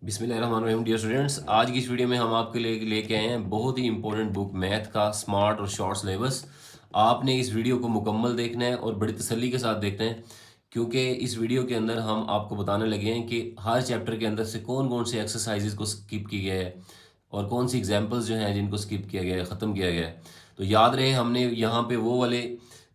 बिस्मिल्लाहिर्रहमानिर्रहीम। Dear students, आज की इस वीडियो में हम आपके लिए लेके आए हैं बहुत ही इंपॉर्टेंट बुक मैथ का स्मार्ट और शॉर्ट सिलेबस। आपने इस वीडियो को मुकम्मल देखना है और बड़ी तसल्ली के साथ देखना है, क्योंकि इस वीडियो के अंदर हम आपको बताने लगे हैं कि हर चैप्टर के अंदर से कौन कौन से एक्सरसाइजेज को स्किप किया गया है और कौन सी एग्जाम्पल्स जो हैं जिनको स्किप किया गया है, ख़त्म किया गया है। तो याद रहे, हमने यहाँ पे वो वाले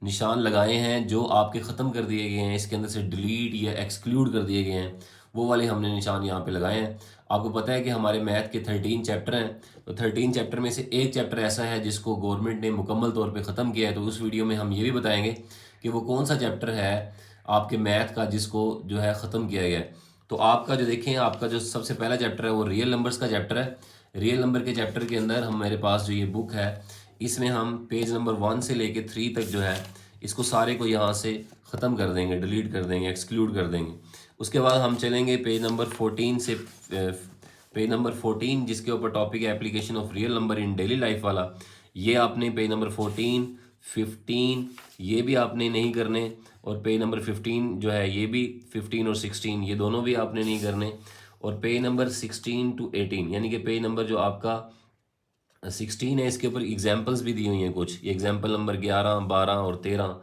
निशान लगाए हैं जो आपके ख़त्म कर दिए गए हैं, इसके अंदर से डिलीट या एक्सक्लूड कर दिए गए हैं, वो वाले हमने निशान यहाँ पे लगाए हैं। आपको पता है कि हमारे मैथ के 13 चैप्टर हैं, तो 13 चैप्टर में से एक चैप्टर ऐसा है जिसको गवर्नमेंट ने मुकम्मल तौर पे ख़त्म किया है। तो उस वीडियो में हम ये भी बताएंगे कि वो कौन सा चैप्टर है आपके मैथ का जिसको जो है ख़त्म किया गया है। तो आपका जो देखें, आपका जो सबसे पहला चैप्टर है वो रियल नंबर्स का चैप्टर है। रियल नंबर के चैप्टर के अंदर हम मेरे पास जो ये बुक है, इसमें हम पेज नंबर 1 से लेके 3 तक जो है इसको सारे को यहाँ से ख़त्म कर देंगे, डिलीट कर देंगे, एक्सक्लूड कर देंगे। उसके बाद हम चलेंगे पेज नंबर 14 से पेज नंबर 14 जिसके ऊपर टॉपिक है application of real number in daily life वाला। ये आपने पेज नंबर 14, 15 ये भी आपने नहीं करने, और पेज नंबर 15 जो है ये भी 15 और 16 ये दोनों भी आपने नहीं करने, और पेज नंबर 16 टू 18 यानी कि पेज नंबर जो आपका 16 है इसके ऊपर एग्जाम्पल्स भी दी हुई हैं कुछ। ये एग्जाम्पल नंबर 11, 12 और 13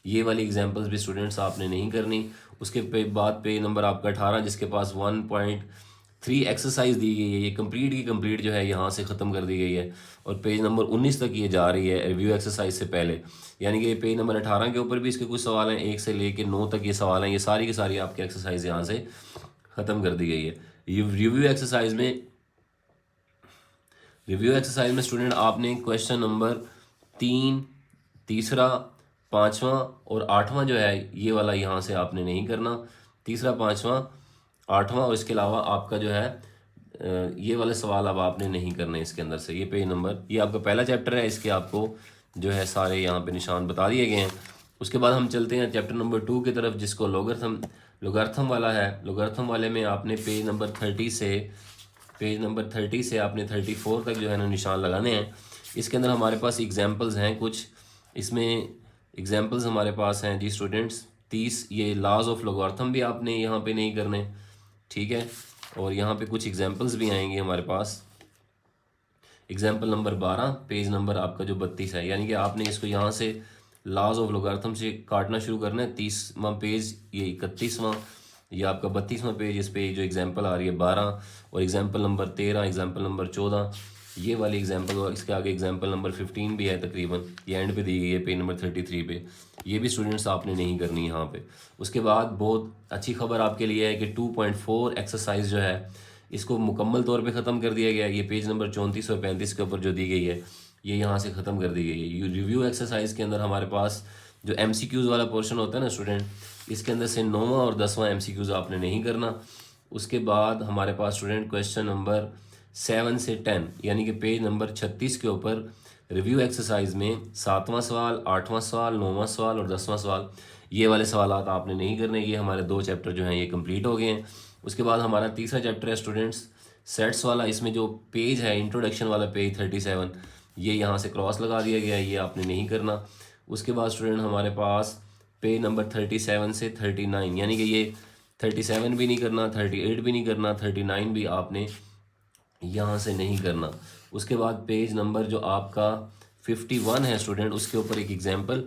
ये वाली एग्जाम्पल्स भी स्टूडेंट्स आपने नहीं करनी। उसके बाद पेज नंबर आपका 18 जिसके पास 1.3 एक्सरसाइज दी गई है, ये कंप्लीट की कंप्लीट जो है यहाँ से ख़त्म कर दी गई है, और पेज नंबर 19 तक ये जा रही है रिव्यू एक्सरसाइज से पहले। यानी कि पेज नंबर 18 के ऊपर भी इसके कुछ सवाल हैं, 1 से लेके 9 तक ये सवाल हैं, ये सारी की सारी आपकी एक्सरसाइज यहाँ से ख़त्म कर दी गई है। रिव्यू एक्सरसाइज में स्टूडेंट आपने क्वेश्चन नंबर 3, तीसरा, 5वां और 8वां जो है ये वाला यहाँ से आपने नहीं करना। तीसरा, 5वां, 8वां और इसके अलावा आपका जो है ये वाले सवाल अब आपने नहीं करने इसके अंदर से। ये पेज नंबर, ये आपका पहला चैप्टर है, इसके आपको जो है सारे यहाँ पे निशान बता दिए गए हैं। उसके बाद हम चलते हैं चैप्टर नंबर 2 की तरफ जिसको लोगार्थम वाला है। लोगार्थम वाले में आपने पेज नंबर 30 से आपने 34 तक जो है ना निशान लगाने हैं। इसके अंदर हमारे पास एग्जाम्पल्स हैं कुछ, इसमें एग्जाम्पल्स हमारे पास हैं जी स्टूडेंट्स 30। ये लॉज ऑफ लोगार्थम भी आपने यहाँ पे नहीं करने, ठीक है। और यहाँ पे कुछ एग्जाम्पल्स भी आएंगे हमारे पास। एग्जाम्पल नंबर 12 पेज नंबर आपका जो 32 है, यानी कि आपने इसको यहाँ से लॉज ऑफ लोगार्थम से काटना शुरू करना है। 30वां पेज, ये 31वां, ये आपका 32वां पेज, इस पे जो एग्जाम्पल आ रही है 12, और एग्जाम्पल नंबर 13, एग्जाम्पल नंबर 14 ये वाली एग्जाम्पल, और इसके आगे एग्जाम्पल नंबर 15 भी है तकरीबन, ये एंड पे दी गई है पेज नंबर 33 पे। ये भी स्टूडेंट्स आपने नहीं करनी यहाँ पे। उसके बाद बहुत अच्छी खबर आपके लिए है कि 2.4 एक्सरसाइज जो है इसको मुकम्मल तौर पे ख़त्म कर दिया गया है। ये पेज नंबर 34 और 35 के ऊपर जो दी गई है ये यहाँ से ख़त्म कर दी गई है। रिव्यू एक्सरसाइज के अंदर हमारे पास जो MCQs वाला पोर्शन होता है ना स्टूडेंट, इसके अंदर से 9वां और 10वां MCQs आपने नहीं करना। उसके बाद हमारे पास स्टूडेंट क्वेश्चन नंबर 7 से 10 यानी कि पेज नंबर 36 के ऊपर रिव्यू एक्सरसाइज में 7वां सवाल, 8वां सवाल, 9वां सवाल और 10वां सवाल ये वाले सवाल आपने नहीं करने। ये हमारे 2 चैप्टर जो हैं ये कंप्लीट हो गए हैं। उसके बाद हमारा तीसरा चैप्टर है स्टूडेंट्स सेट्स वाला। इसमें जो पेज है इंट्रोडक्शन वाला पेज 37 ये यहाँ से क्रॉस लगा दिया गया है, ये आपने नहीं करना। उसके बाद स्टूडेंट हमारे पास पेज नंबर 37 से 39 यानी कि ये 37 भी नहीं करना, 38 भी नहीं करना, 39 भी आपने यहाँ से नहीं करना। उसके बाद पेज नंबर जो आपका 51 है स्टूडेंट, उसके ऊपर एक एग्जाम्पल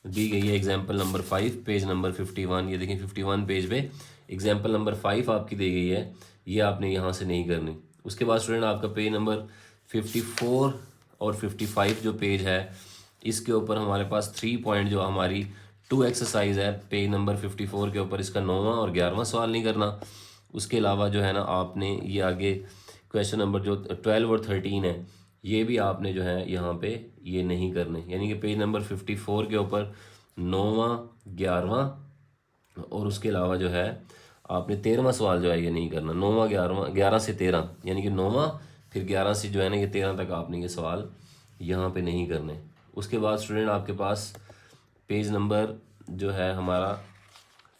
दी गई है, एग्जाम्पल नंबर 5 पेज नंबर 51। ये देखें 51 पेज पे एग्जाम्पल नंबर 5 आपकी दी गई है, ये आपने यहाँ से नहीं करनी। उसके बाद स्टूडेंट आपका पेज नंबर 54 और 55 जो पेज है इसके ऊपर हमारे पास 3 पॉइंट जो हमारी 2 एक्सरसाइज है पेज नंबर 54 के ऊपर, इसका 9वां और 11वां सवाल नहीं करना। उसके अलावा जो है ना आपने ये आगे क्वेश्चन नंबर जो 12 और 13 है ये भी आपने जो है यहाँ पे ये नहीं करने, यानी कि पेज नंबर 54 के ऊपर 9वां, 11वां और उसके अलावा जो है आपने 13वां सवाल जो है ये नहीं करना। 9वां, 11वां, 11 से 13 यानी कि 9वां फिर 11 से जो है ना ये 13 तक आपने ये सवाल यहाँ पे नहीं करने। उसके बाद स्टूडेंट आपके पास पेज नंबर जो है हमारा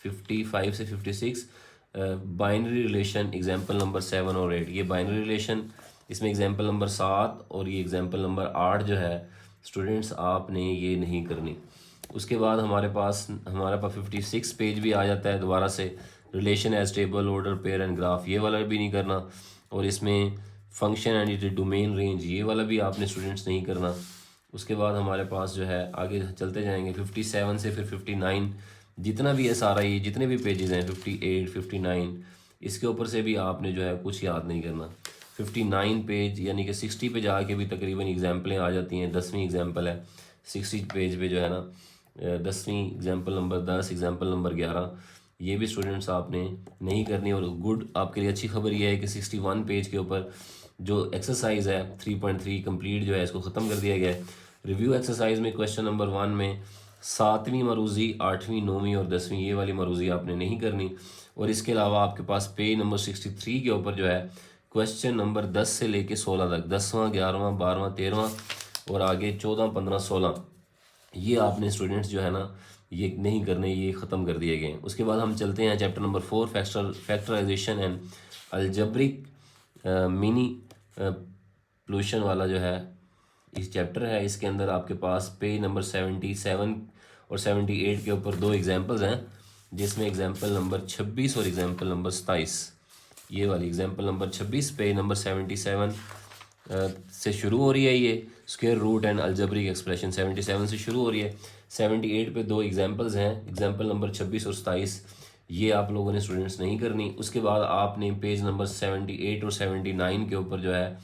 55 से 56 बाइनरी रिलेशन एग्जाम्पल नंबर 7 और 8, ये बाइनरी रिलेशन इसमें एग्जाम्पल नंबर 7 और ये एग्जाम्पल नंबर 8 जो है स्टूडेंट्स आपने ये नहीं करनी। उसके बाद हमारे पास 56 पेज भी आ जाता है दोबारा से, relation as table, order, pair and graph, ये वाला भी नहीं करना। और इसमें function and it domain range, ये वाला भी आपने स्टूडेंट्स नहीं करना। उसके बाद हमारे पास जो है आगे चलते जाएंगे 57 से फिर 59, जितना भी है सारा, ये जितने भी पेजेस हैं 58, 59, इसके ऊपर से भी आपने जो है कुछ याद नहीं करना। 59 पेज यानी कि 60 पे जाके भी तकरीबन एग्जाम्पलें आ जाती हैं। 10वीं एग्जाम्पल है 60 पेज पे जो है ना, 10वीं एग्जाम्पल नंबर 10, एग्जाम्पल नंबर 11, ये भी स्टूडेंट्स आपने नहीं करनी। और गुड आपके लिए अच्छी खबर ये है कि 61 पेज के ऊपर जो एक्सरसाइज है 3.3 कंप्लीट जो है इसको ख़त्म कर दिया गया है। रिव्यू एक्सरसाइज में क्वेश्चन नंबर 1 में 7वीं मरूज़ी, 8वीं, 9वीं और 10वीं ये वाली मरूज़ी आपने नहीं करनी। और इसके अलावा आपके पास पेज नंबर 63 के ऊपर जो है क्वेश्चन नंबर 10 से लेके 16 तक, 10वां, 11वां, 12वां, 13वां और आगे 14, 15, 16, ये आपने स्टूडेंट्स जो है ना ये नहीं करने, ये ख़त्म कर दिए गए। उसके बाद हम चलते हैं chapter number 4, factorisation and algebraic mini pollution वाला जो है इस चैप्टर है। इसके अंदर आपके पास पेज नंबर 77 और 78 के ऊपर 2 एग्जांपल्स हैं, जिसमें एग्जांपल नंबर 26 और एग्जांपल नंबर 27, ये वाली एग्जांपल नंबर 26 पेज नंबर 77 से शुरू हो रही है। ये square root and algebraic expression 77 से शुरू हो रही है। 78 पे 2 एग्जांपल्स हैं, एग्जांपल नंबर 26 और 27, ये आप लोगों ने स्टूडेंट्स नहीं करनी। उसके बाद आपने पेज नंबर 78 और 79 के ऊपर जो है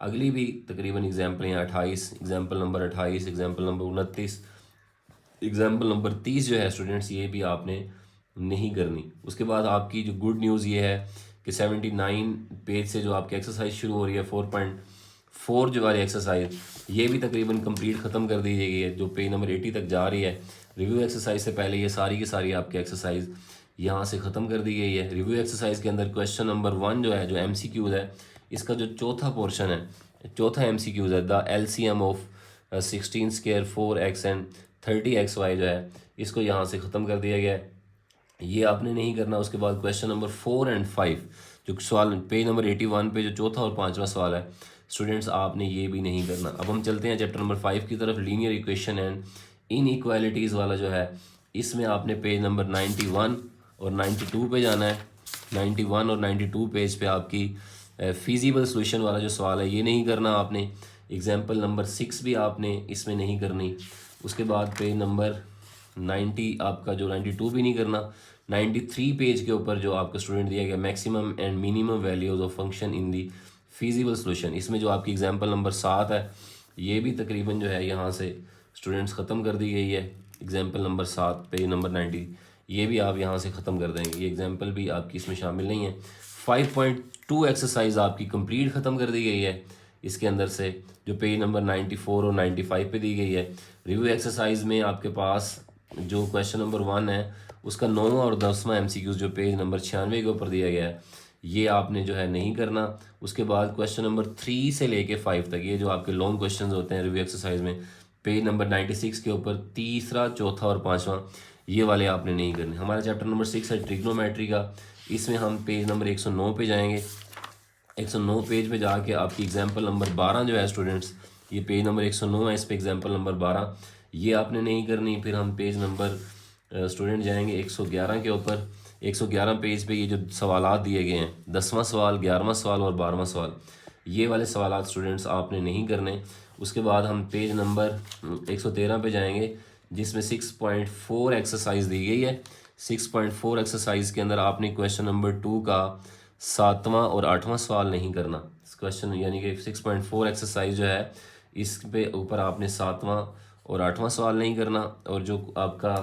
अगली भी तकरीबन एग्जाम्पलें 28, example number 28, example number 29, example number 30 जो है स्टूडेंट्स ये भी आपने नहीं करनी। उसके बाद आपकी जो गुड न्यूज़ ये है कि 79 पेज से जो आपकी एक्सरसाइज शुरू हो रही है 4.4 जो वाली एक्सरसाइज, ये भी तकरीबन कंप्लीट ख़त्म कर दी गई है, जो पेज नंबर 80 तक जा रही है। रिव्यू एक्सरसाइज से पहले ये सारी की सारी आपकी एक्सरसाइज यहाँ से ख़त्म कर दी गई है। रिव्यू एक्सरसाइज के अंदर क्वेश्चन नंबर 1 जो है, जो MCQs है, इसका जो चौथा पोर्शन है, चौथा MCQs है, the LCM of 16 square 4x and 30xy जो है, इसको यहाँ से ख़त्म कर दिया गया है, ये आपने नहीं करना। उसके बाद क्वेश्चन नंबर 4 एंड 5 जो सवाल पेज नंबर 81 पे जो चौथा और 5वां सवाल है स्टूडेंट्स, आपने ये भी नहीं करना। अब हम चलते हैं चैप्टर नंबर 5 की तरफ, लीनियर इक्वेशन एंड इनइक्वालिटीज़ वाला जो है, इसमें आपने पेज नंबर 91 और 92 पे जाना है। 91 और 92 पेज पे आपकी फीजिबल सोल्यूशन वाला जो सवाल है ये नहीं करना आपने। एग्जाम्पल नंबर 6 भी आपने इसमें नहीं करनी। उसके बाद पेज नंबर 90 आपका जो 92 भी नहीं करना। 93 पेज के ऊपर जो आपका स्टूडेंट दिया गया maximum and minimum values of function in the feasible solution, इसमें जो आपकी एग्जाम्पल नंबर 7 है ये भी तकरीबन जो है यहाँ से स्टूडेंट्स ख़त्म कर दी गई है। एग्जाम्पल नंबर 7 पेज नंबर 90, ये भी आप यहाँ से ख़त्म कर देंगे, ये एग्जाम्पल भी आपकी इसमें शामिल नहीं है। 5.2 एक्सरसाइज आपकी कंप्लीट ख़त्म कर दी गई है इसके अंदर से, जो पेज नंबर 94 और 95 पे दी गई है। रिव्यू एक्सरसाइज में आपके पास जो क्वेश्चन नंबर 1 है उसका 9वां और 10वां MCQs जो पेज नंबर 96 के ऊपर दिया गया है, ये आपने जो है नहीं करना। उसके बाद क्वेश्चन नंबर 3 से लेके 5 तक, ये जो आपके लॉन्ग क्वेश्चंस होते हैं रिव्यू एक्सरसाइज में, पेज नंबर 96 के ऊपर तीसरा, चौथा और 5वां, ये वाले आपने नहीं करने। हमारा चैप्टर नंबर 6 है ट्रिग्नोमेट्री का, इसमें हम पेज नंबर 109 पे जाएंगे। 109 पेज पे जाके आपकी एग्जाम्पल नंबर 12 जो है स्टूडेंट्स, ये पेज नंबर 109 है, इस पे एग्जाम्पल नंबर 12 ये आपने नहीं करनी। फिर हम पेज नंबर स्टूडेंट जाएंगे 111 के ऊपर। 111 पेज पे ये जो सवालात दिए गए हैं, 10वां सवाल, 11वां सवाल और 12वां सवाल, ये वाले सवालात स्टूडेंट्स आपने नहीं करने। उसके बाद हम पेज नंबर 113 पे जाएंगे, जिसमें 6.4 एक्सरसाइज दी गई है। 6.4 एक्सरसाइज के अंदर आपने क्वेश्चन नंबर 2 का 7वां और 8वां सवाल नहीं करना। क्वेश्चन यानी कि 6.4 एक्सरसाइज जो है इस पे ऊपर आपने 7वां और 8वां सवाल नहीं करना। और जो आपका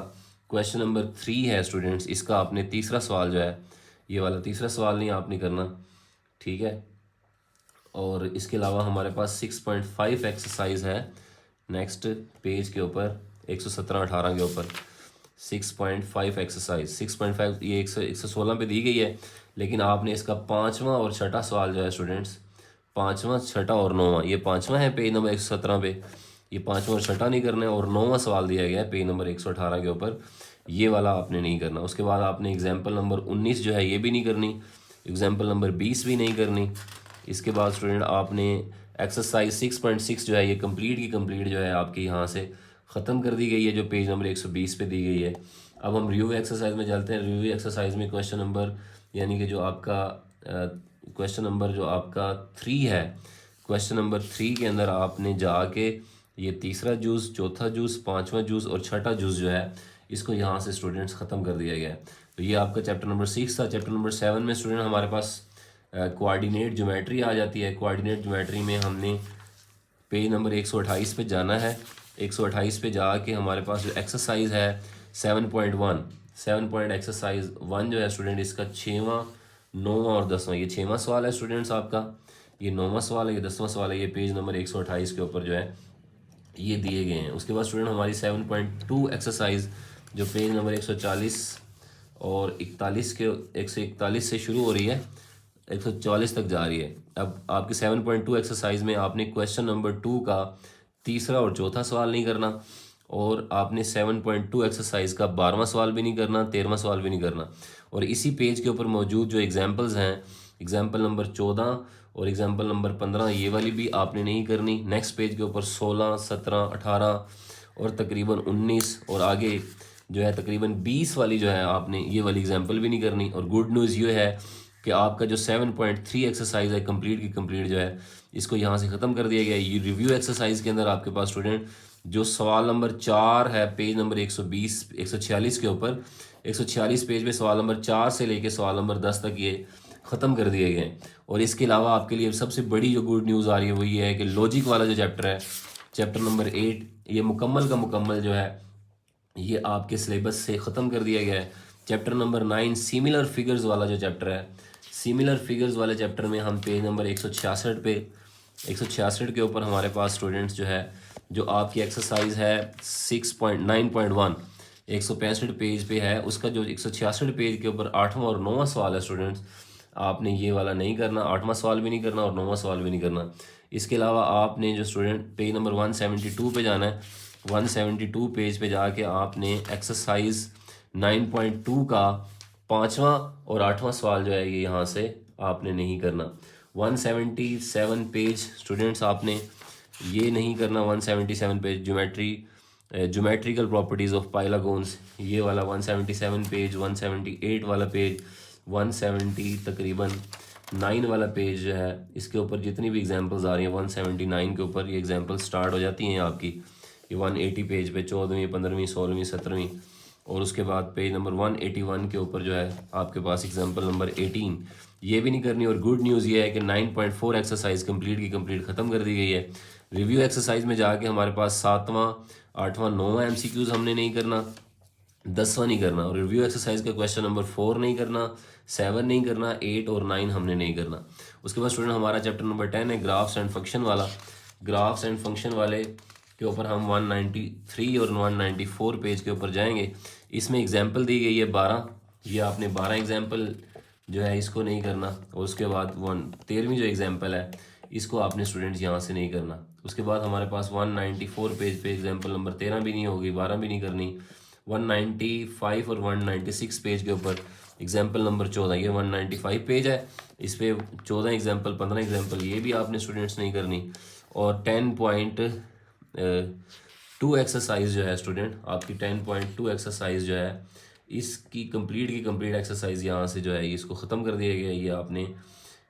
क्वेश्चन नंबर 3 है स्टूडेंट्स, इसका आपने तीसरा सवाल जो है, ये वाला तीसरा सवाल नहीं आपने करना, ठीक है। और इसके अलावा हमारे पास 6.5 एक्सरसाइज है नेक्स्ट पेज के ऊपर 117-18 के ऊपर। 6.5 एक्सरसाइज 6.5 ये 116 पे दी गई है, लेकिन आपने इसका 5वां और 6ठा सवाल जो है स्टूडेंट्स, 5वां, 6ठा और 9वां, ये 5वां है पेज नंबर 117 पे, ये 5वां और 6ठा नहीं करना है। और 9वां सवाल दिया गया है पेज नंबर 118 के ऊपर, ये वाला आपने नहीं करना। उसके बाद आपने एग्जाम्पल नंबर 19 जो है ये भी नहीं करनी, एग्जाम्पल नंबर 20 भी नहीं करनी। इसके बाद स्टूडेंट आपने एक्सरसाइज 6.6 जो है ये कंप्लीट की कंप्लीट जो है आपकी यहाँ से ख़त्म कर दी गई है, जो पेज नंबर 120 पे दी गई है। अब हम रिव्यू एक्सरसाइज में चलते हैं। रिव्यू एक्सरसाइज में क्वेश्चन नंबर यानी कि जो आपका क्वेश्चन नंबर जो आपका 3 है, क्वेश्चन नंबर 3 के अंदर आपने जाके ये तीसरा जूस, चौथा जूस, पांचवा जूस और छठा जूस जो है इसको यहाँ से स्टूडेंट्स ख़त्म कर दिया गया है। तो ये आपका चैप्टर नंबर 6 था। चैप्टर नंबर 7 में स्टूडेंट हमारे पास कोऑर्डिनेट ज्योमेट्री आ जाती है। कोऑर्डिनेट ज्योमेट्री में हमने पेज नंबर 128 पे जाना है। 128 पे जाके हमारे पास जो एक्सरसाइज है 7.1, 7 पॉइंट एक्सरसाइज 1 जो है स्टूडेंट, इसका 6वां, 9वां और 10वां, ये 6वां सवाल है स्टूडेंट्स आपका, ये 9वां सवाल है, ये 10वां सवाल है। ये पेज नंबर 128 के ऊपर जो है ये दिए गए हैं। उसके बाद स्टूडेंट हमारी 7.2 एक्सरसाइज जो पेज नंबर 140 और 41 के 141 से शुरू हो रही है, 144 तक जा रही है। अब आपकी 7.2 एक्सरसाइज में आपने क्वेश्चन नंबर 2 का तीसरा और चौथा सवाल नहीं करना, और आपने 7.2 एक्सरसाइज का 12वां सवाल भी नहीं करना, 13वां सवाल भी नहीं करना। और इसी पेज के ऊपर मौजूद जो एग्जाम्पल्स हैं, एग्जाम्पल नंबर 14 और एग्जाम्पल नंबर 15, ये वाली भी आपने नहीं करनी। नेक्स्ट पेज के ऊपर 16, 17, 18 और तकरीबन 19 और आगे जो है तकरीबन 20 वाली जो है आपने ये वाली एग्जाम्पल भी नहीं करनी। और गुड न्यूज़ ये है कि आपका जो 7.3 एक्सरसाइज है कंप्लीट की कंप्लीट जो है इसको यहाँ से ख़त्म कर दिया गया है। ये रिव्यू एक्सरसाइज के अंदर आपके पास स्टूडेंट जो सवाल नंबर 4 है पेज नंबर 120 146 के ऊपर, 146 पेज पे सवाल नंबर 4 से लेके सवाल नंबर 10 तक ये ख़त्म कर दिए गए हैं। और इसके अलावा आपके लिए सबसे बड़ी जो गुड न्यूज़ आ रही है वो ये है कि लॉजिक वाला जो चैप्टर है, चैप्टर नंबर 8, ये मुकम्मल का मुकम्मल जो है ये आपके सिलेबस से ख़त्म कर दिया गया है। चैप्टर नंबर 9 सिमिलर फिगर्स वाला जो चैप्टर है, सिमिलर फिगर्स वाले चैप्टर में हम पेज नंबर 166 पे 166 के ऊपर हमारे पास स्टूडेंट्स जो है जो आपकी एक्सरसाइज है 6.9.1 165 पेज पे है, उसका जो 166 पेज के ऊपर 8वां और 9वां सवाल है स्टूडेंट्स, आपने ये वाला नहीं करना, 8वां सवाल भी नहीं करना और 9वां सवाल भी नहीं करना। इसके अलावा आपने जो स्टूडेंट पेज नंबर 172 पे जाना है, 172 पेज पे जाके आपने एक्सरसाइज 9.2 का 5वां और 8वां सवाल जो है ये यहाँ से आपने नहीं करना। 177 पेज स्टूडेंट्स आपने ये नहीं करना। 177 पेज ज्योमेट्रिकल प्रॉपर्टीज़ ऑफ पाइलागोन्स, ये वाला 177 पेज, 178 वाला पेज, 170 तकरीबन 9 वाला पेज जो है इसके ऊपर जितनी भी एग्जांपल्स आ रही हैं 179 के ऊपर ये एग्जांपल्स स्टार्ट हो जाती हैं आपकी। ये 180 पेज पे 14वीं, 15वीं, 16वीं, 17वीं और उसके बाद पेज नंबर 181 के ऊपर जो है आपके पास एग्जांपल नंबर 18 ये भी नहीं करनी। और गुड न्यूज़ ये है कि 9.4 एक्सरसाइज कंप्लीट की कंप्लीट ख़त्म कर दी गई है। रिव्यू एक्सरसाइज में जाके हमारे पास 7वां, 8वां, 9वां MCQs हमने नहीं करना, 10वां नहीं करना, और रिव्यू एक्सरसाइज का क्वेश्चन नंबर 4 नहीं करना, 7 नहीं करना, 8 और 9 हमने नहीं करना। उसके बाद स्टूडेंट हमारा चैप्टर नंबर 10 है ग्राफ्स एंड फंक्शन वाला। ग्राफ्स एंड फंक्शन वाले के ऊपर हम 193 और 194 पेज के ऊपर जाएंगे। इसमें एग्जाम्पल दी गई है 12, ये आपने 12 एग्जाम्पल जो है इसको नहीं करना। और उसके बाद 13वीं जो एग्जाम्पल है इसको आपने स्टूडेंट्स यहाँ से नहीं करना। उसके बाद हमारे पास 194 पेज पे एग्जाम्पल नंबर 13 भी नहीं होगी, 12 भी नहीं करनी। 195 और 196 पेज के ऊपर एग्जाम्पल नंबर 14, ये 195 पेज है, इस पे 14 एग्जाम्पल, 15 एग्जाम्पल ये भी आपने स्टूडेंट्स नहीं करनी। और 10.2 एक्सरसाइज जो है स्टूडेंट आपकी 10.2 एक्सरसाइज जो है इसकी कंप्लीट की कंप्लीट एक्सरसाइज यहाँ से जो है इसको ख़त्म कर दिया गया, ये आपने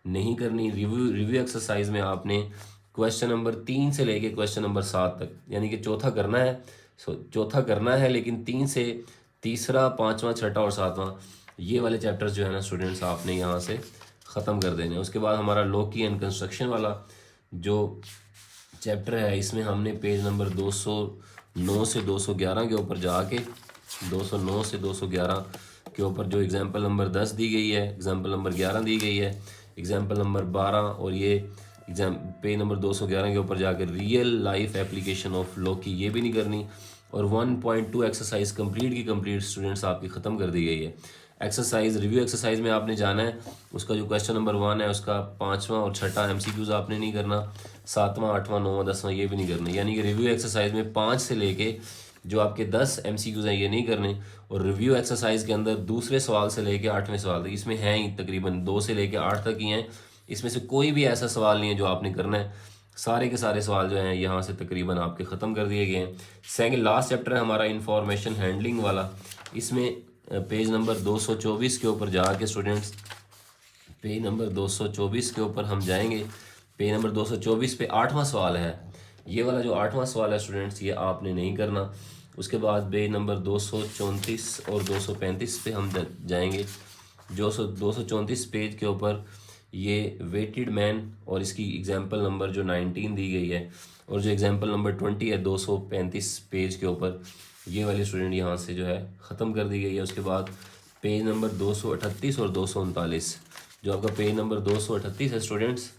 नहीं करनी। रिव्यू एक्सरसाइज में आपने क्वेश्चन नंबर 3 से लेके क्वेश्चन नंबर 7 तक यानी कि चौथा करना है, चौथा करना है, लेकिन 3 से तीसरा, 5वां, 6वां और 7वां ये वाले चैप्टर्स जो है ना स्टूडेंट्स आपने यहाँ से ख़त्म कर देने। उसके बाद हमारा लॉकी एंड कंस्ट्रक्शन वाला जो चैप्टर है इसमें हमने पेज नंबर 209 से 211 के ऊपर जाके 209 से 211 के ऊपर जो एग्जाम्पल नंबर 10 दी गई है, एग्जाम्पल नंबर 11 दी गई है, एग्जाम्पल नंबर 12 और ये एग्जाम पेज नंबर 211 के ऊपर जाकर रियल लाइफ एप्लीकेशन ऑफ लॉकी ये भी नहीं करनी। और 1.2 एक्सरसाइज कंप्लीट की कंप्लीट स्टूडेंट्स आपकी ख़त्म कर दी गई है। एक्सरसाइज रिव्यू एक्सरसाइज में आपने जाना है, उसका जो क्वेश्चन नंबर 1 है उसका 5वां और 6वां MCQs आपने नहीं करना, 7वां, 8वां, 9वां, 10वां ये भी नहीं करना। यानी कि रिव्यू एक्सरसाइज में 5 से लेके जो आपके 10 MCQs हैं ये नहीं करने। और रिव्यू एक्सरसाइज के अंदर दूसरे सवाल से लेके 8वें सवाल तक इसमें हैं ही तकरीबन 2 से लेके 8 तक ही हैं, इसमें से कोई भी ऐसा सवाल नहीं है जो आपने करना है। सारे के सारे सवाल जो हैं यहाँ से तकरीबन आपके ख़त्म कर दिए गए हैं। सेकंड लास्ट चैप्टर है हमारा इंफॉर्मेशन हैंडलिंग वाला। इसमें पेज नंबर 224 के ऊपर जाके स्टूडेंट्स, पेज नंबर 224 के ऊपर हम जाएंगे। पेज नंबर 224 पे 8वां सवाल है। ये वाला जो 8वां सवाल है स्टूडेंट्स, ये आपने नहीं करना। उसके बाद पेज नंबर 234 और 235 पे हम जाएंगे। जो 234 पेज के ऊपर ये वेटेड मैन और इसकी एग्जाम्पल नंबर जो 19 दी गई है, और जो एग्जाम्पल नंबर 20 है 235 पेज के ऊपर, ये वाली स्टूडेंट यहाँ से जो है ख़त्म कर दी गई है। उसके बाद पेज नंबर 238 और 239, जो आपका पेज नंबर 238 है स्टूडेंट्स,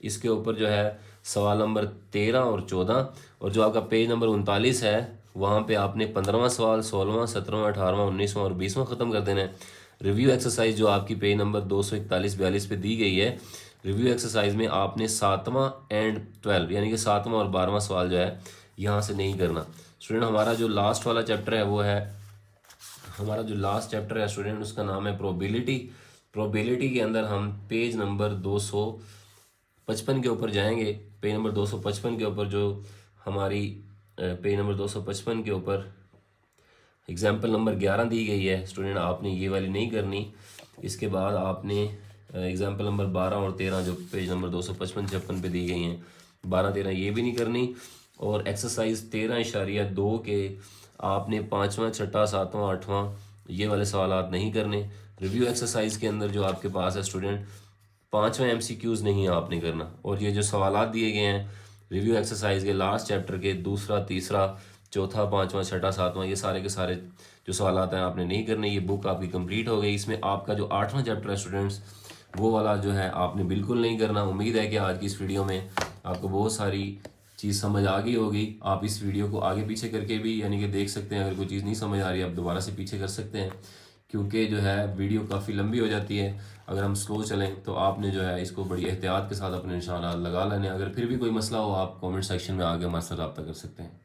इसके ऊपर जो है सवाल नंबर 13 और 14, और जो आपका पेज नंबर 39 है वहाँ पे आपने 15वां सवाल, 16वां, 17वां, 18वां, 19वां और 20वां ख़त्म कर देना है। रिव्यू एक्सरसाइज जो आपकी पेज नंबर 241-42 पे दी गई है, रिव्यू एक्सरसाइज में आपने 7वां एंड 12 यानी कि 7वां और 12वां सवाल जो है यहाँ से नहीं करना। स्टूडेंट हमारा जो लास्ट वाला चैप्टर है वो है, हमारा जो लास्ट चैप्टर है स्टूडेंट उसका नाम है प्रोबेबिलिटी। प्रोबेबिलिटी के अंदर हम पेज नंबर 255 के ऊपर जाएंगे। पेज नंबर 255 के ऊपर जो हमारी पेज नंबर 255 के ऊपर एग्जाम्पल नंबर 11 दी गई है स्टूडेंट, आपने ये वाली नहीं करनी। इसके बाद आपने एग्जाम्पल नंबर 12 और 13 जो पेज नंबर 255-56 पे दी गई हैं, 12-13 ये भी नहीं करनी। और एक्सरसाइज 13.2 के आपने 5वां, 6वां, 7वां, 8वां ये वाले सवाल नहीं करने। रिव्यू एक्सरसाइज के अंदर जो आपके पास है स्टूडेंट 5वां MCQs नहीं आपने करना। और ये जो सवाल दिए गए हैं रिव्यू एक्सरसाइज के लास्ट चैप्टर के दूसरा, तीसरा, चौथा, 5वां, 6वां, 7वां, ये सारे के सारे जो सवाल हैं आपने नहीं करने। ये बुक आपकी कंप्लीट हो गई। इसमें आपका जो 8वां चैप्टर है स्टूडेंट्स, वो वाला जो है आपने बिल्कुल नहीं करना। उम्मीद है कि आज की इस वीडियो में आपको बहुत सारी चीज़ समझ आ गई होगी। आप इस वीडियो को आगे पीछे करके भी यानी कि देख सकते हैं। अगर कोई चीज़ नहीं समझ आ रही है आप दोबारा से पीछे कर सकते हैं, क्योंकि जो है वीडियो काफ़ी लंबी हो जाती है। अगर हम स्लो चलें तो आपने जो है इसको बड़ी एहतियात के साथ अपने निशानात लगा लेने। अगर फिर भी कोई मसला हो आप कमेंट सेक्शन में आगे हमारे साथ रब्ता कर सकते हैं।